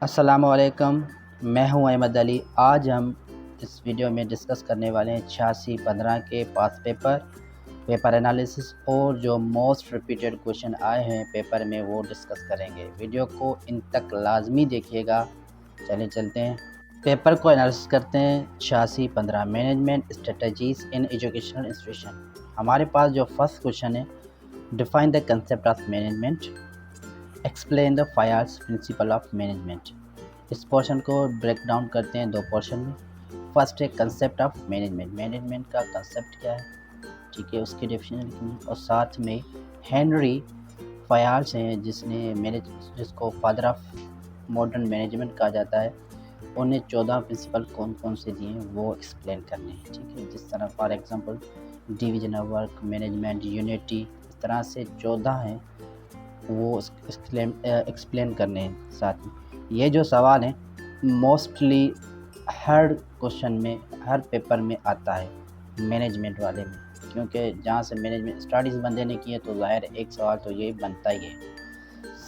अस्सलामुअलैकुम, मैं हूं अहमद अली। आज हम इस वीडियो में डिस्कस करने वाले हैं 86-15 के पास पेपर एनालिसिस और जो मोस्ट रिपीटेड क्वेश्चन आए हैं पेपर में वो डिस्कस करेंगे। वीडियो को इन तक लाजमी देखिएगा। चलिए चलते हैं, पेपर को एनालिसिस करते हैं। 86-15 मैनेजमेंट स्ट्रेटजीज इन एजुकेशनल इंस्टीट्यूशन। हमारे पास जो फर्स्ट क्वेश्चन है, define the concept of management, explain the 5 principal of management. इस पोर्शन को ब्रेक डाउन करते हैं दो पोर्शन में। फर्स्ट है कंसेप्ट ऑफ मैनेजमेंट, मैनेजमेंट का कंसेप्ट क्या है, ठीक है, उसकी डेफिनेशन लिखनी। और साथ में हेनरी फयाल्स हैं जिसको फादर ऑफ मॉडर्न मैनेजमेंट कहा जाता है। उन्हें 14 प्रिंसिपल कौन कौन से दिए हैं वो एक्सप्लेन करने हैं, ठीक है। जिस तरह for example division of work, management, unity, इस तरह से 14 हैं वो एक्सप्लेन करने हैं साथ में। ये जो सवाल है मोस्टली हर क्वेश्चन में, हर पेपर में आता है मैनेजमेंट वाले में, क्योंकि जहाँ से मैनेजमेंट स्टडीज़ बंदे ने किए तो ज़ाहिर एक सवाल तो यही बनता ही है।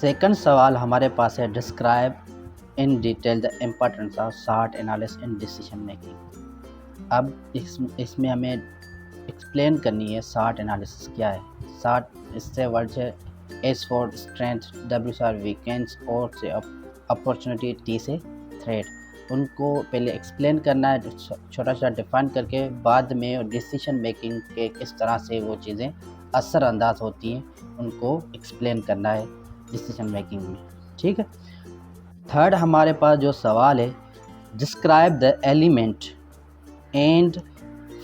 सेकंड सवाल हमारे पास है, describe in detail the importance of SWOT analysis in decision making. अब इसमें हमें एक्सप्लेन करनी है SWOT एनालिसिस क्या है। SWOT इससे वर्ड है S for strength, W for weekends और से अपॉर्चुनिटी, T से थ्रेट। उनको पहले एक्सप्लेन करना है छोटा सा डिफाइन करके, बाद में डिसीजन मेकिंग के किस तरह से वो चीज़ें असरअंदाज होती हैं उनको एक्सप्लेन करना है डिसीजन मेकिंग में, ठीक है। थर्ड हमारे पास जो सवाल है, describe the element and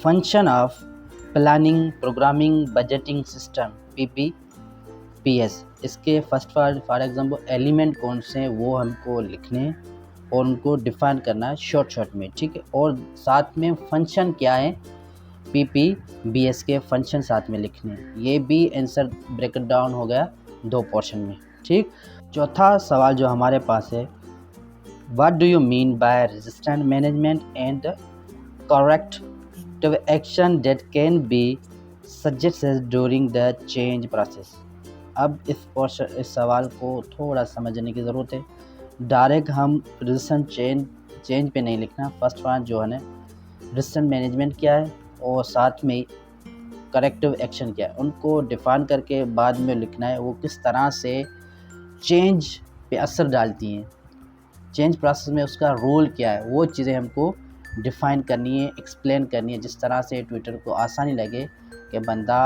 function of planning, programming, budgeting system, PPPS। इसके फर्स्ट फॉर एग्जांपल एलिमेंट कौन से हैं वो हमको लिखने हैं और उनको डिफाइन करना है शॉर्ट में, ठीक है। और साथ में फंक्शन क्या है, PPBS के फंक्शन साथ में लिखने हैं। ये भी आंसर ब्रेक डाउन हो गया दो पोर्शन में, ठीक। चौथा सवाल जो हमारे पास है, what do you mean by resistant management and corrective action that can be suggested during the change process। अब इस सवाल को थोड़ा समझने की ज़रूरत है। डायरेक्ट हम रेजिस्टेंट चेंज पे नहीं लिखना। फर्स्ट वन जो है ना, रेजिस्टेंट मैनेजमेंट क्या है और साथ में करेक्टिव एक्शन क्या है, उनको डिफाइन करके बाद में लिखना है वो किस तरह से चेंज पे असर डालती हैं, चेंज प्रोसेस में उसका रोल क्या है, वो चीज़ें हमको डिफ़ाइन करनी है, एक्सप्लेन करनी है, जिस तरह से ट्विटर को आसानी लगे कि बंदा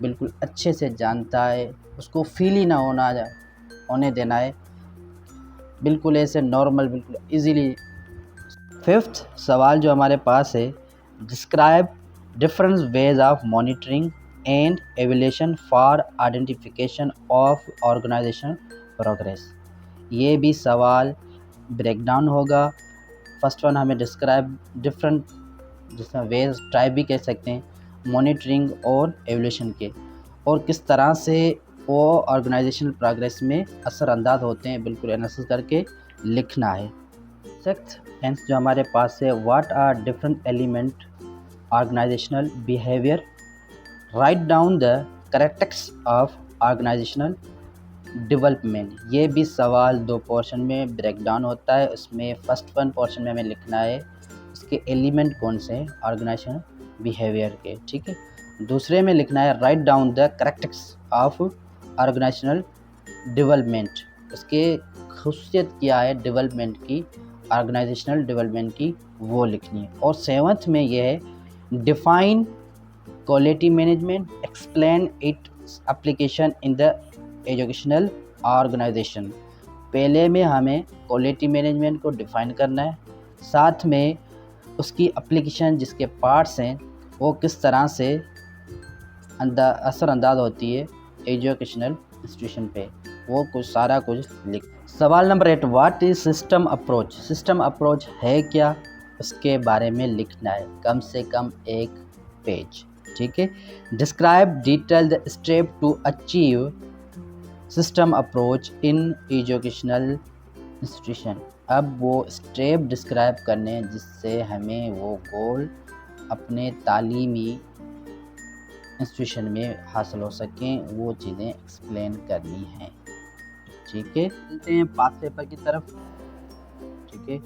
बिल्कुल अच्छे से जानता है, उसको फील ही ना होने देना है, बिल्कुल ऐसे नॉर्मल, बिल्कुल इजीली। फिफ्थ सवाल जो हमारे पास है, describe different ways of monitoring and evaluation for identification of organization progress. ये भी सवाल ब्रेक डाउन होगा। फर्स्ट वन हमें डिस्क्राइब डिफरेंट, जिसमें वेज टाइप भी कह सकते हैं, मॉनिटरिंग और एवोल्यूशन के, और किस तरह से वो ऑर्गेनाइजेशनल प्रोग्रेस में असरअंदाज होते हैं, बिल्कुल एनालिसिस करके लिखना है। सिक्स्थ एंस जो हमारे पास है, what are different element organizational behaviour, write down the characteristics of organizational development. ये भी सवाल दो पोर्शन में ब्रेक डाउन होता है। उसमें फर्स्ट वन पोर्शन में हमें लिखना है इसके एलिमेंट कौन से हैं ऑर्गेनाइजेशन बिहेवियर के, ठीक है। दूसरे में लिखना है write down the characteristics of organizational development, उसके खासियत क्या है डेवलपमेंट की, ऑर्गेनाइजेशनल डेवलपमेंट की, वो लिखनी है। और सेवंथ में ये है, define quality management, explain its application in the educational organization. पहले में हमें क्वालिटी मैनेजमेंट को डिफाइन करना है, साथ में उसकी एप्लीकेशन जिसके पार्ट्स हैं वो किस तरह से असरअंदाज होती है एजुकेशनल इंस्टीट्यूशन पे, वो सारा कुछ लिख। सवाल number 8, what is system approach. System approach है क्या, उसके बारे में लिखना है, कम से कम एक पेज, ठीक है। Describe detail the step to achieve system approach in educational institution. अब वो स्टेप डिस्क्राइब करने हैं जिससे हमें वो गोल अपने तालीमी इंस्टीट्यूशन में हासिल हो सकें, वो चीज़ें एक्सप्लेन करनी हैं, ठीक है। चलते हैं पास पेपर की तरफ। ठीक है,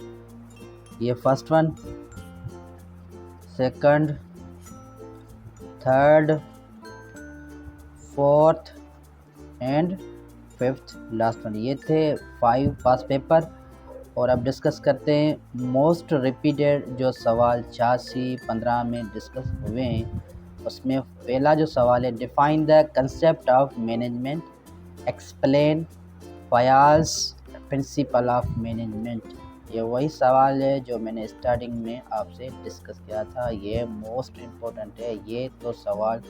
ये first one, second, third, fourth and fifth last one, ये थे 5 पास पेपर। और अब डिस्कस करते हैं मोस्ट रिपीटेड जो सवाल 86-15 में डिस्कस हुए हैं। उसमें पहला जो सवाल है, define the concept of management, explain Fayol's principle of management. ये वही सवाल है जो मैंने स्टार्टिंग में आपसे डिस्कस किया था। ये मोस्ट इम्पोर्टेंट है, ये तो सवाल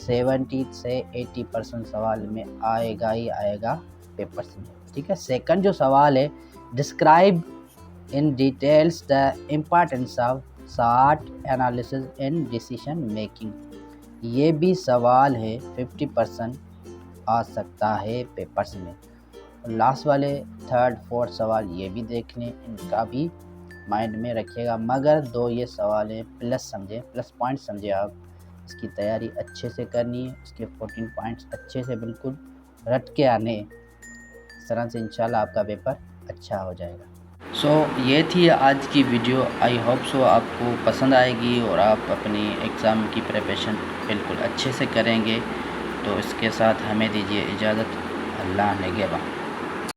70 से 80% सवाल में आएगा ही आएगा पेपर से, ठीक है। सेकंड जो सवाल है, describe in details the importance of SWOT analysis in decision making. ये भी सवाल है 50% आ सकता है पेपर्स में। लास्ट वाले थर्ड फोर्थ सवाल ये भी देख लें, इनका भी माइंड में रखिएगा। मगर दो ये सवाल है प्लस समझें, प्लस पॉइंट समझे आप। इसकी तैयारी अच्छे से करनी है, इसके 14 पॉइंट्स अच्छे से बिल्कुल रट के आने। इस तरह से इंशाल्लाह आपका पेपर अच्छा हो जाएगा। सो ये थी आज की वीडियो। आई होप सो आपको पसंद आएगी और आप अपनी एग्ज़ाम की प्रिपरेशन बिल्कुल अच्छे से करेंगे। तो इसके साथ हमें दीजिए इजाज़त। अल्लाह निगहबान।